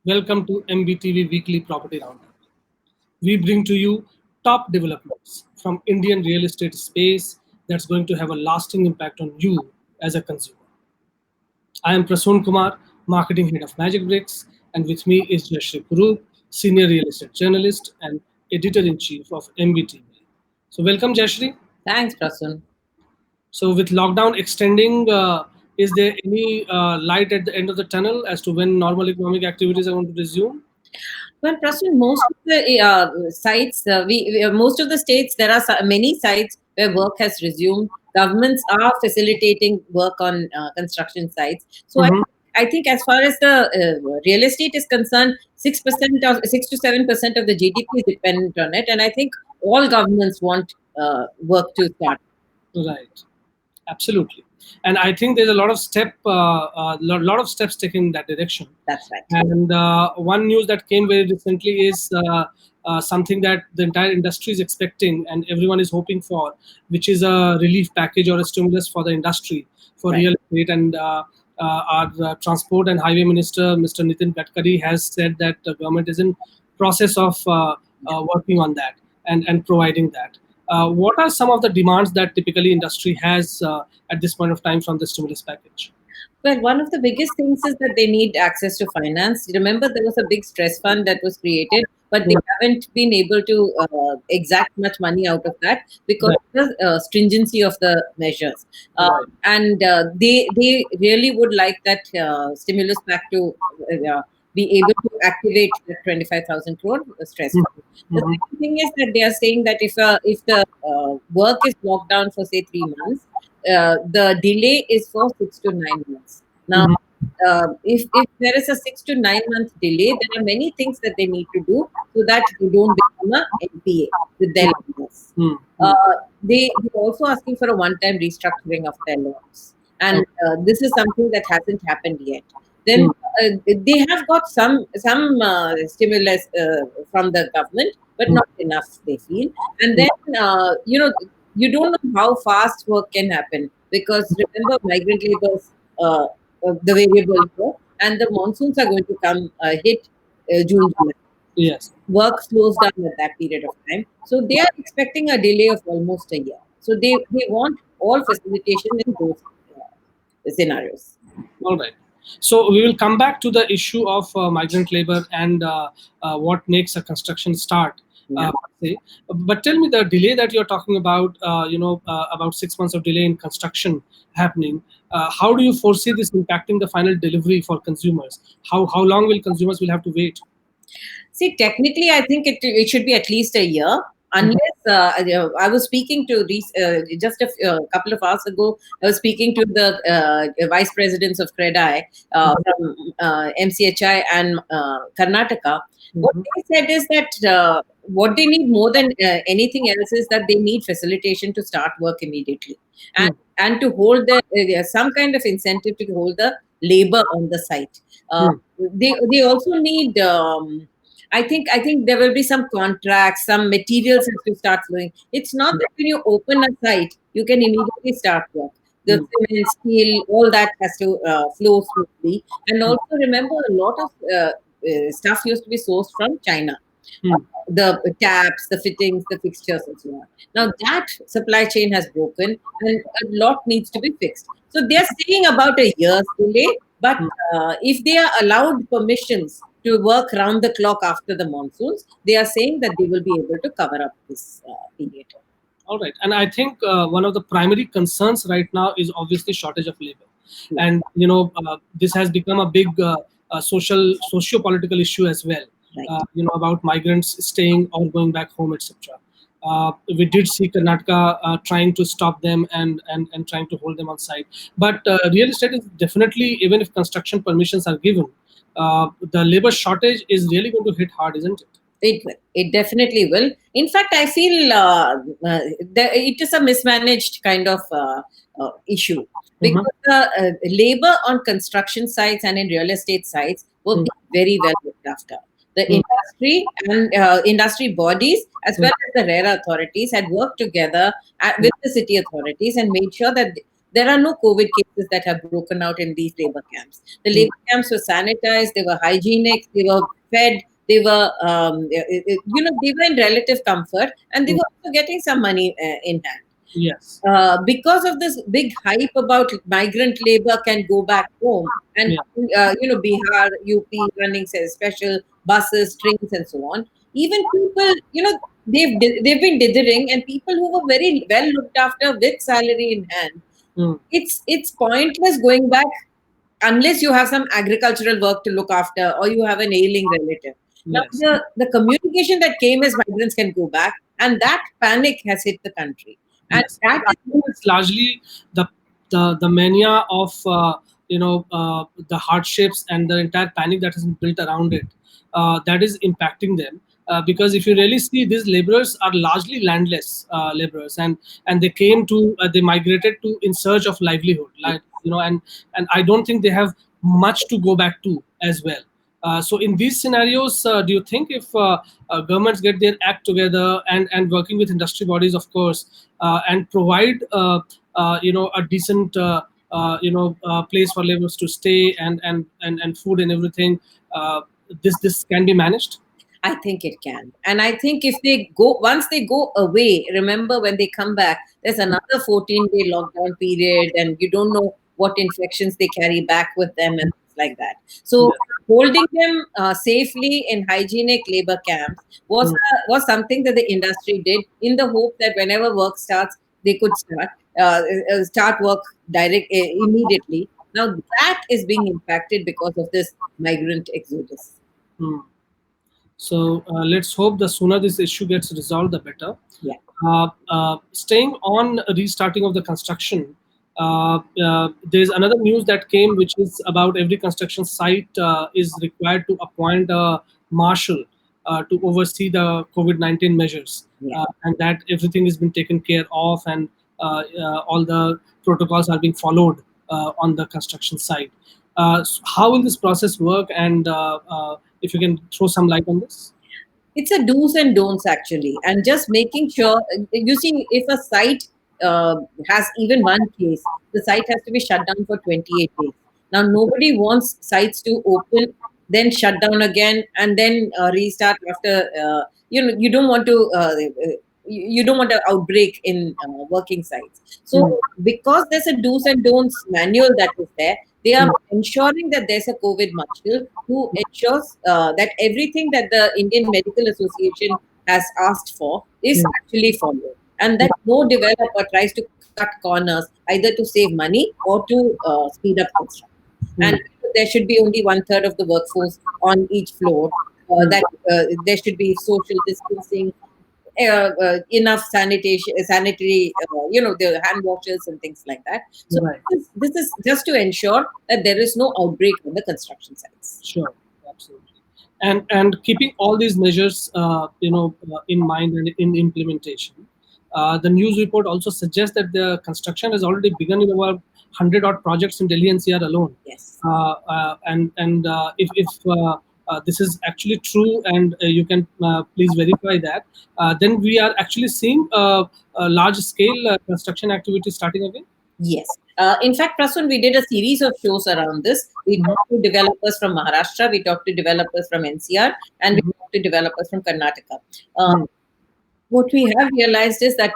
Welcome to MBTV Weekly Property Roundup. We bring to you top developments from Indian real estate space that's going to have a lasting impact on you as a consumer. I am Prasoon Kumar, Marketing Head of Magic Bricks, and with me is Jashri Kurup, Senior Real Estate Journalist and Editor-in-Chief of MBTV. So welcome, Jashri. Thanks, Prasun. So with lockdown extending, is there any light at the end of the tunnel as to when normal economic activities are going to resume? Well, Prasun, most of the sites, most of the states, there are many sites where work has resumed. Governments are facilitating work on construction sites. So Mhm. I think as far as the real estate is concerned, 6% of 6 to 7% of the GDP is dependent on it, and I think all governments want work to start. Right. Absolutely. And I think there's a lot of steps taken in that direction. That's right. And one news that came very recently is something that the entire industry is expecting and everyone is hoping for, which is a relief package or a stimulus for the industry for Right. real estate. And our Transport and Highway Minister, Mr. Nitin Gadkari, has said that the government is in process of working on that and providing that. What are some of the demands that typically industry has at this point of time from the stimulus package? Well, one of the biggest things is that they need access to finance. Remember, there was a big stress fund that was created, but they Mm. haven't been able to exact much money out of that because Right. of the stringency of the measures. Right. And they really would like that stimulus pack to be able to activate the 25,000 crore stress Mhm. fund. The Mhm. second thing is that they are saying that if the work is locked down for say 3 months, the delay is for 6 to 9 months. Now, Mhm. if there is a 6 to 9 month delay, there are many things that they need to do so that they don't become a NPA with their lenders. Mhm. Uh, Mhm. they're also asking for a one-time restructuring of their loans, and Okay. this is something that hasn't happened yet. Then Mhm. they have got some stimulus from the government, but Mhm. not enough. They feel, and Mhm. then you don't know how fast work can happen because remember migrant labor's the variable here, and the monsoons are going to come hit June, July. Yes. Work slows down at that period of time. So they are expecting a delay of almost a year. So they want all facilitation in those scenarios. All right. So we will come back to the issue of migrant labor and what makes a construction start. Yeah. Per se. But tell me the delay that you're talking about. About 6 months of delay in construction happening. How do you foresee this impacting the final delivery for consumers? How long will consumers will have to wait? See, technically, I think it should be at least a year. Mhm. Unless I was speaking to just a couple of hours ago, I was speaking to the vice presidents of CREDAI from MCHI and Karnataka. What Mhm. they said is that what they need more than anything else is that they need facilitation to start work immediately, and Mhm. and to hold some kind of incentive to hold the labor on the site. Uh, Mhm. they also need. I think there will be some contracts, some materials have to start flowing. It's not that when you open a site, you can immediately start work. The Mhm. cement, steel, all that has to flow smoothly. And also remember, a lot of stuff used to be sourced from China. Uh, Mhm. the taps, the fittings, the fixtures, and so on. Now that supply chain has broken, and a lot needs to be fixed. So they are saying about a year's delay, but Mhm. if they are allowed permissions to work round the clock after the monsoons, they are saying that they will be able to cover up this period. All right, and I think one of the primary concerns right now is obviously shortage of labor, Yeah. and this has become a big socio-political issue as well. Right. About migrants staying or going back home, etc. We did see Karnataka trying to stop them and trying to hold them on site. But real estate is definitely, even if construction permissions are given, the labor shortage is really going to hit hard, isn't it? It will. It definitely will. In fact, I feel it is a mismanaged kind of issue Mhm. because the labor on construction sites and in real estate sites were Mhm. being very well looked after. The Mhm. industry and industry bodies, as well as the RERA authorities, had worked together with the city authorities and made sure that there are no COVID cases that have broken out in these labor camps. The labor camps were sanitized, they were hygienic, they were fed, they were, they were in relative comfort, and they were also getting some money in hand. Yes. Because of this big hype about migrant labor can go back home, and Bihar, UP running special buses, trains, and so on. Even people, they've been dithering, and people who were very well looked after with salary in hand. It's pointless going back unless you have some agricultural work to look after or you have an ailing relative. Now, Yes. the communication that came as migrants can go back, and that panic has hit the country. And Yes. I think it's largely the mania of the hardships and the entire panic that has been built around it that is impacting them. Because if you really see, these laborers are largely landless laborers, and they migrated to in search of livelihood, like and I don't think they have much to go back to as well. So in these scenarios, do you think if governments get their act together and working with industry bodies, of course, and provide a decent place for laborers to stay and food and everything, this can be managed? I think it can. And I think if they go, once they go away, remember when they come back, there's another 14-day lockdown period, and you don't know what infections they carry back with them and things like that. So holding them safely in hygienic labor camps was something that the industry did in the hope that whenever work starts, they could start work immediately. Now that is being impacted because of this migrant exodus. So let's hope the sooner this issue gets resolved, the better. Yeah. Staying on restarting of the construction, there's another news that came, which is about every construction site is required to appoint a marshal to oversee the COVID-19 measures, and that everything has been taken care of, and all the protocols are being followed on the construction site. So how will this process work, and if you can throw some light on this? It's a do's and don'ts actually, and just making sure. You see, if a site has even one case, the site has to be shut down for 28 days. Now, nobody wants sites to open, then shut down again, and then restart after. You don't want to. You don't want an outbreak in working sites. So, because there's a do's and don'ts manual that is there, they are ensuring that there's a COVID marshal who ensures that everything that the Indian Medical Association has asked for is actually followed, and that no developer tries to cut corners either to save money or to speed up construction. And there should be only 1/3 of the workforce on each floor. That there should be social distancing, enough sanitary, the hand washers and things like that. So this is just to ensure that there is no outbreak on the construction sites. Sure, absolutely. And keeping all these measures, in mind and in implementation, the news report also suggests that the construction has already begun in over 100 odd projects in Delhi NCR alone. Yes. And if this is actually true, and you can please verify that, then we are actually seeing a large scale construction activity starting again. Yes. In fact, Prasun, we did a series of shows around this. We talked to developers from Maharashtra, we talked to developers from NCR, and we talked to developers from Karnataka. What we have realized is that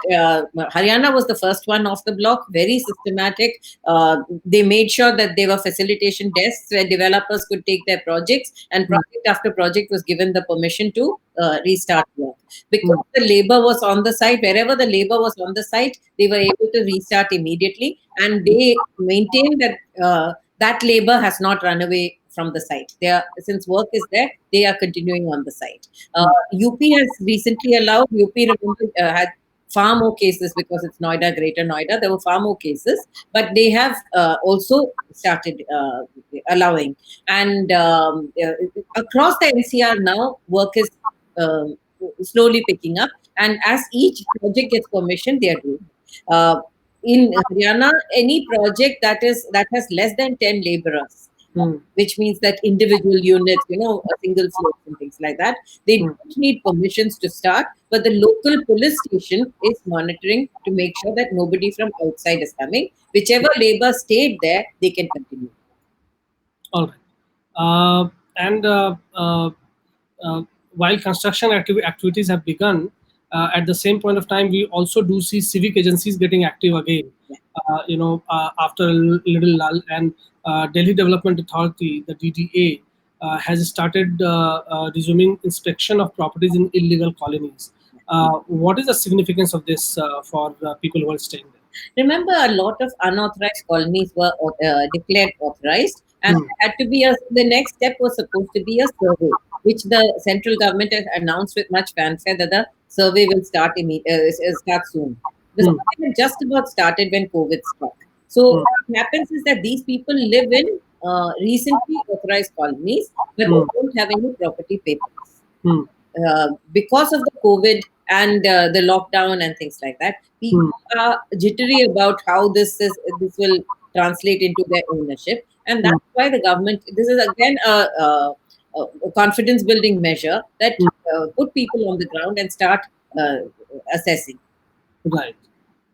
Haryana was the first one off the block, very systematic. They made sure that there were facilitation desks where developers could take their projects, and project after project was given the permission to restart work. Because the labor was on the site, wherever the labor was on the site, they were able to restart immediately, and they maintained that that labor has not run away from the site. Since work is there, they are continuing on the site. UP has recently allowed, UP had far more cases because it's Noida, Greater Noida. There were far more cases, but they have also started allowing. And across the NCR now, work is slowly picking up. And as each project gets permission, they are doing. In Haryana, any project that has less than 10 laborers which means that individual units, a single floor and things like that, they don't need permissions to start, but the local police station is monitoring to make sure that nobody from outside is coming. Whichever labor stayed there, they can continue. All right. And while construction activities have begun, at the same point of time, we also do see civic agencies getting active again. After a little lull, and Delhi Development Authority, the DDA, has started resuming inspection of properties in illegal colonies. What is the significance of this for people who are staying there? Remember, a lot of unauthorized colonies were declared authorized, and had to be the next step was supposed to be a survey, which the central government has announced with much fanfare that the survey will start soon. The survey had just about started when COVID struck. So what happens is that these people live in recently authorized colonies, but they don't have any property papers. Because of the COVID and the lockdown and things like that, people are jittery about how this will translate into their ownership, and that's why the government. This is again a confidence building measure that put people on the ground and start assessing. Right.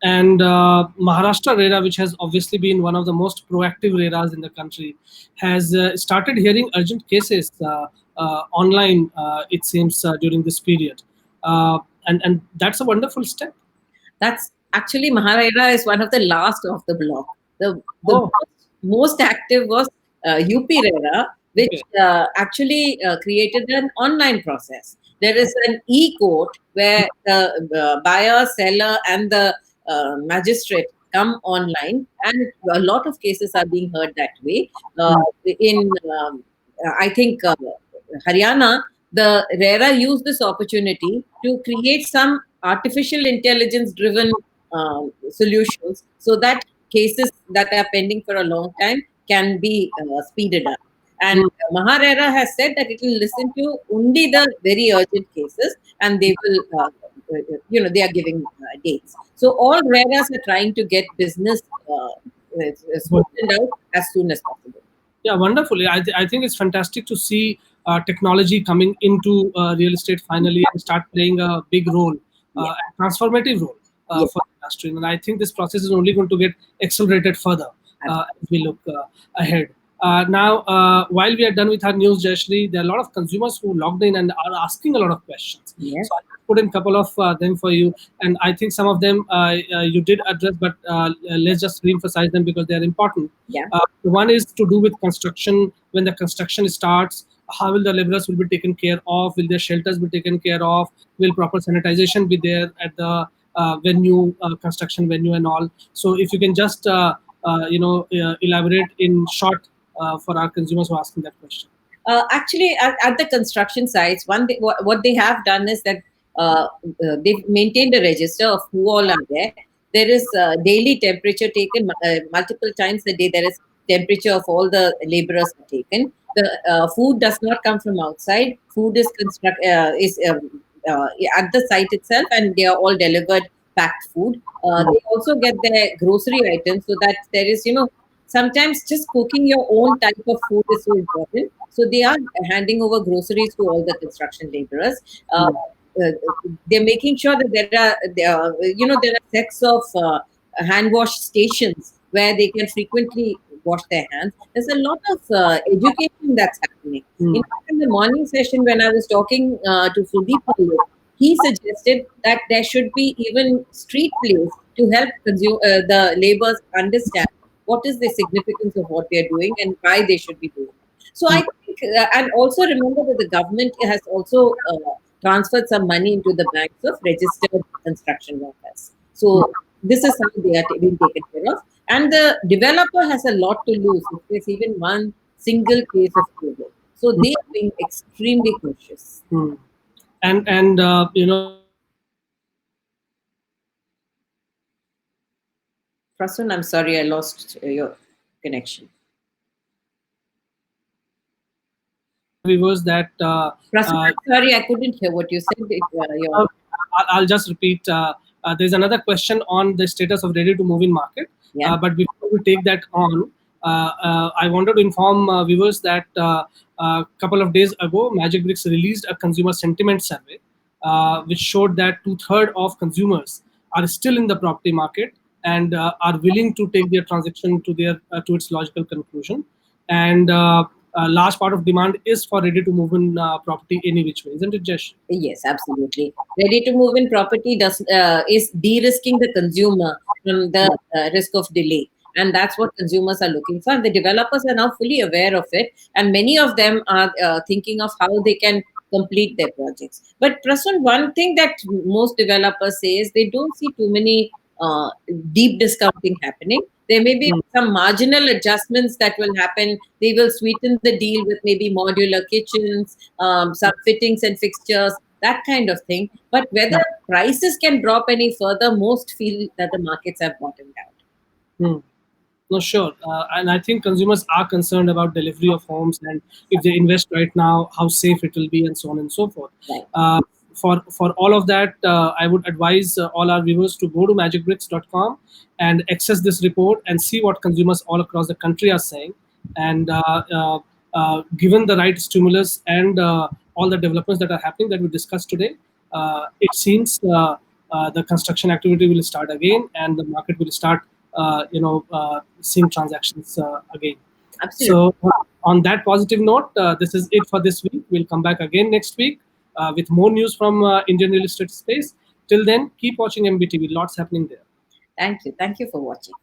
And Maharashtra RERA, which has obviously been one of the most proactive RERAs in the country, has started hearing urgent cases online, it seems, during this period. And that's a wonderful step. That's actually, Maharashtra is one of the last of the block. The most active was UP RERA, which actually created an online process. There is an e-court where the buyer, seller, and the magistrate come online, and a lot of cases are being heard that way. In I think Haryana, the RERA used this opportunity to create some artificial intelligence driven solutions so that cases that are pending for a long time can be speeded up. And MahaRERA has said that it will listen to only the very urgent cases, and they will, they are giving dates. So all RERAs are trying to get business sorted out as soon as possible. Yeah, wonderfully. I think it's fantastic to see technology coming into real estate finally and start playing a big role, a transformative role for the industry. And I think this process is only going to get accelerated further as we look ahead. Now, while we are done with our news, Jayashree, there are a lot of consumers who logged in and are asking a lot of questions. Yes. So I put in a couple of them for you, and I think some of them you did address, but let's just re-emphasize them because they are important. Yeah. One is to do with construction. When the construction starts, how will the laborers will be taken care of? Will their shelters be taken care of? Will proper sanitization be there at the venue, construction venue, and all? So if you can just elaborate in short for our consumers who are asking that question. Actually, at the construction sites, what they have done is that they've maintained a register of who all are there. There is daily temperature taken multiple times a day. There is temperature of all the laborers are taken. The food does not come from outside. Food is at the site itself, and they are all delivered packed food. They also get their grocery items, so that there is, sometimes just cooking your own type of food is so important. So they are handing over groceries to all the construction laborers. They're making sure that there are sets of hand wash stations where they can frequently wash their hands. There's a lot of education that's happening. In fact, in the morning session, when I was talking to Sudeep Pallu, he suggested that there should be even street plays to help the laborers understand what is the significance of what they're doing and why they should be doing it. So I think, and also remember that the government has also transferred some money into the banks of registered construction workers. So this is how they are being taken care of. And the developer has a lot to lose if there's even one single case of COVID. So they are being extremely cautious. And Prasun, I'm sorry, I lost your connection. Viewers, that Prasun, I'm sorry, I couldn't hear what you said. I'll just repeat. There's another question on the status of ready to move in market. Yeah. But before we take that on, I wanted to inform viewers that a couple of days ago, Magic Bricks released a consumer sentiment survey, which showed that two-thirds of consumers are still in the property market and are willing to take their transaction to its logical conclusion. And a large part of demand is for ready-to-move in property any which way, isn't it, Jesh? Yes, absolutely. Ready to move in property is de-risking the consumer from the risk of delay. And that's what consumers are looking for. The developers are now fully aware of it. And many of them are thinking of how they can complete their projects. But Prasun, one thing that most developers say is they don't see too many deep discounting happening. There may be some marginal adjustments that will happen. They will sweeten the deal with maybe modular kitchens, some fittings and fixtures, that kind of thing. But whether prices can drop any further, most feel that the markets have bottomed out. Hmm. No, sure. And I think consumers are concerned about delivery of homes, and if they invest right now, how safe it will be, and so on and so forth. Right. For all of that, I would advise all our viewers to go to magicbricks.com and access this report and see what consumers all across the country are saying. And given the right stimulus and all the developments that are happening that we discussed today, it seems the construction activity will start again, and the market will start seeing transactions again. Absolutely. So on that positive note, this is it for this week. We'll come back again next week with more news from Indian real estate space. Till then, keep watching MBTV. Lots happening there. Thank you. Thank you for watching.